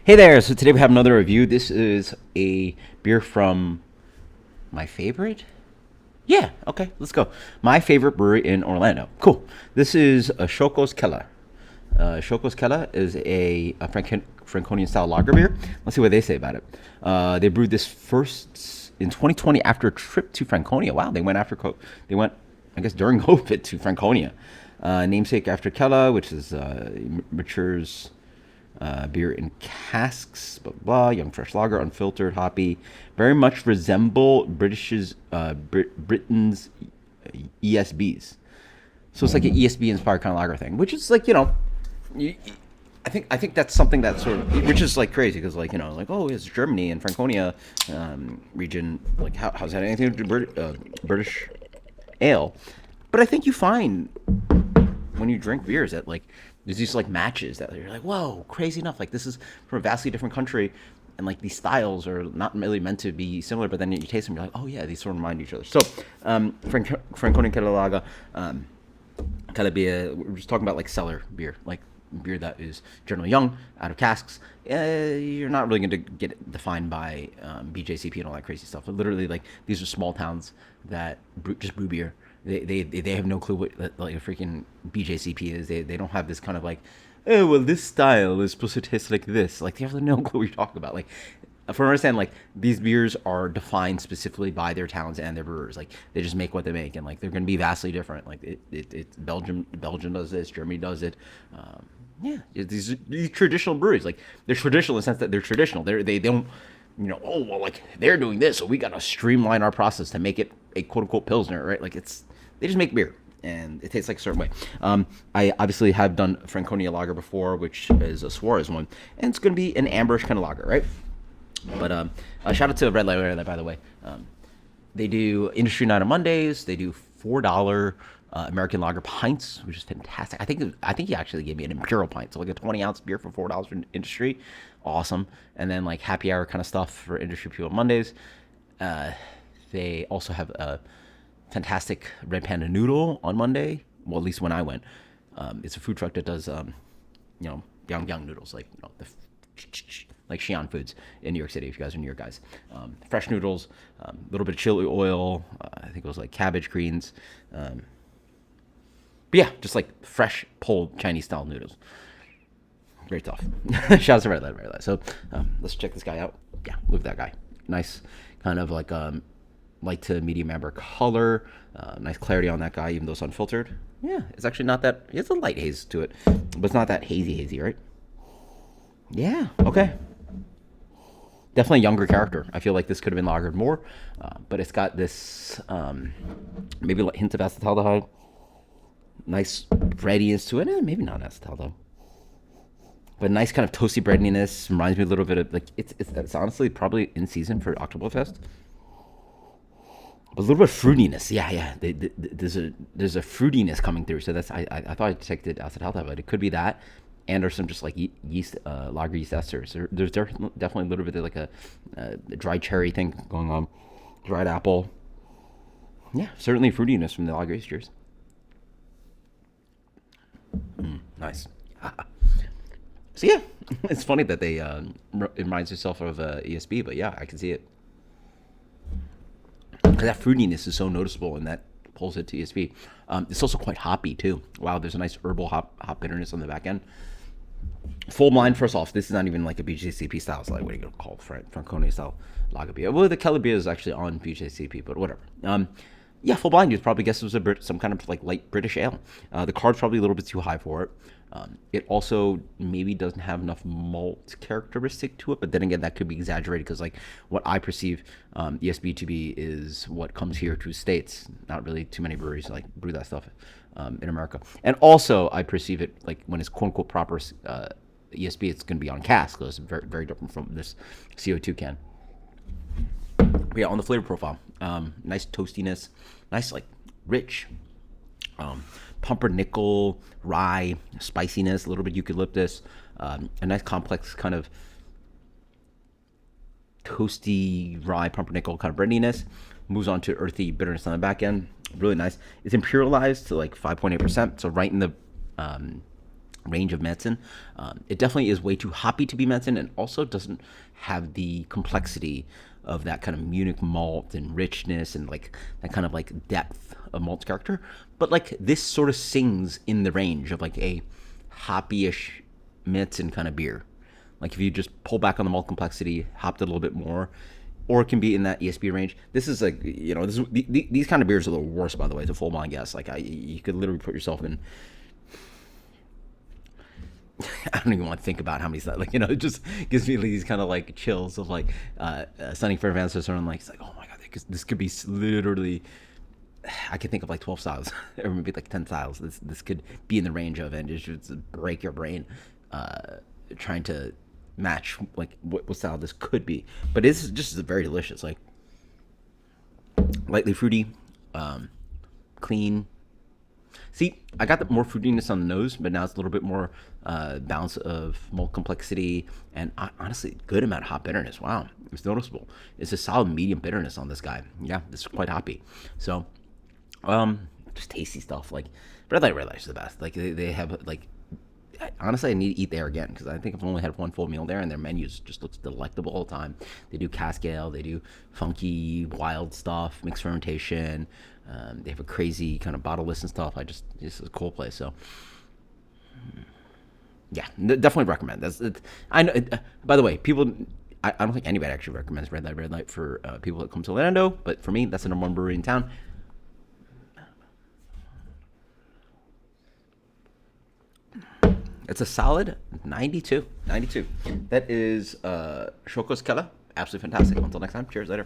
Hey there, so today we have another review. This is a beer from my favorite? Yeah, okay, let's go. My favorite brewery in Orlando. Cool. This is a Schoko's Keller. Schoko's Keller is a Franconian style lager beer. Let's see what they say about it. They brewed this first in 2020 after a trip to Franconia. Wow, they went, I guess, during COVID to Franconia. Namesake after Keller, which is matures beer in casks, blah, blah, blah, young fresh lager, unfiltered, hoppy. Very much resemble Britain's ESBs. So it's like an ESB inspired kind of lager thing, which is like, you, I think that's something that sort of, which is like crazy because like, like, oh, it's Germany and Franconia region. Like, how's that anything to do with British ale? But I think you find when you drink beers that like there's these like matches that you're like, whoa, crazy enough. Like this is from a vastly different country, and like these styles are not really meant to be similar. But then you taste them, you're like, oh yeah, these sort of remind each other. So, Franconia Keller kind of be we're just talking about like cellar beer, like beer that is generally young, out of casks. You're not really going to get it defined by BJCP and all that crazy stuff. But literally, like these are small towns that just brew beer. They have no clue what like a freaking BJCP is. They don't have this kind of like, oh well, this style is supposed to taste like this. Like they have no clue what you're talking about. Like from what I understand, like these beers are defined specifically by their towns and their brewers. Like they just make what they make, and like they're going to be vastly different. Like Belgium does this, Germany does it. Yeah, these traditional breweries, like they're traditional in the sense that they're traditional. They don't, oh well, like they're doing this, so we got to streamline our process to make it a quote unquote pilsner, right? Like they just make beer and it tastes like a certain way. I obviously have done Franconia lager before, which is a Suarez one, and it's going to be an amberish kind of lager, right? But shout out to Redlight Redlight, by the way. They do industry night on Mondays. They do $4 American lager pints, which is fantastic. I think he actually gave me an imperial pint, so like a 20-ounce beer for $4 for industry, awesome. And then like happy hour kind of stuff for industry people on Mondays. They also have a fantastic red panda noodle on Monday. Well, at least when I went, it's a food truck that does young noodles, like like Xi'an Foods in New York City. If you guys are New York guys, fresh noodles, a little bit of chili oil. I think it was like cabbage greens. But yeah, just like fresh pulled Chinese style noodles. Great stuff. Shout out to Red Light, Red Light. So let's check this guy out. Yeah, look at that guy. Nice, kind of like light to medium amber color. Nice clarity on that guy, even though it's unfiltered. Yeah, it's actually not that. It's a light haze to it, but it's not that hazy, right? Yeah. Okay. Definitely a younger character. I feel like this could have been lagered more, but it's got this maybe like hint of acetaldehyde. Nice breadiness to it. Maybe not acetaldehyde, but nice kind of toasty breadiness. Reminds me a little bit of like it's honestly probably in season for Oktoberfest. But a little bit of fruitiness. Yeah. There's a fruitiness coming through. So I thought I detected acetaldehyde, but it could be that. And there's some just like yeast, lager yeast esters. There's definitely a little bit of like a dry cherry thing going on, dried apple. Yeah, certainly fruitiness from the lager yeast. Cheers. Nice. So yeah, it's funny that they it reminds yourself of ESB, but yeah, I can see it. Because that fruitiness is so noticeable, and that pulls it to ESB. It's also quite hoppy too. Wow, there's a nice herbal hop bitterness on the back end. Full blind. First off, this is not even like a BJCP style. It's like what are you gonna call it? Franconia style lager beer. Well, the Keller beer is actually on BJCP, but whatever. Yeah, full blind. You'd probably guess it was some kind of like light British ale. The card's probably a little bit too high for it. It also maybe doesn't have enough malt characteristic to it, but then again, that could be exaggerated because like what I perceive ESB to be is what comes here to States. Not really too many breweries like brew that stuff in America. And also, I perceive it like when it's quote unquote proper ESB, it's going to be on cask, so it's very very different from this CO2 can. But yeah, on the flavor profile, nice toastiness, nice like rich pumpernickel, rye, spiciness, a little bit eucalyptus, a nice complex kind of toasty rye pumpernickel kind of breadiness. Moves on to earthy bitterness on the back end. Really nice. It's imperialized to like 5.8%, so right in the range of Metzen. It definitely is way too hoppy to be Metzen, and also doesn't have the complexity of that kind of Munich malt and richness and like that kind of like depth of malt character. But like this sort of sings in the range of like a hoppy-ish Metzen kind of beer. Like if you just pull back on the malt complexity, hopped it a little bit more, or it can be in that ESB range. This is like, these kind of beers are the worst, by the way. It's a full blind guess. Like you could literally put yourself in. I don't even want to think about how many, like, it just gives me these kind of like chills of like Sunning for Advanced or like, it's like, oh my god, this could be literally, I could think of like 12 styles or maybe like 10 styles. This could be in the range of, and just break your brain trying to match like what style this could be. But it's just very delicious, like lightly fruity, clean. See, I got the more fruitiness on the nose, but now it's a little bit more balance of malt complexity and honestly, good amount of hop bitterness. Wow, it's noticeable. It's a solid medium bitterness on this guy. Yeah, this is quite hoppy. So, just tasty stuff. Like Red Light is the best. Like they have like. Honestly, I need to eat there again because I think I've only had one full meal there, and their menus just looks delectable all the time. They do cask ale, they do funky, wild stuff, mixed fermentation. They have a crazy kind of bottle list and stuff. This is a cool place. So, yeah, definitely recommend. I know. By the way, people. I don't think anybody actually recommends Red Light for people that come to Orlando, but for me, that's the number one brewery in town. It's a solid 92. 92. That is Schoko's Keller. Absolutely fantastic. Until next time, cheers later.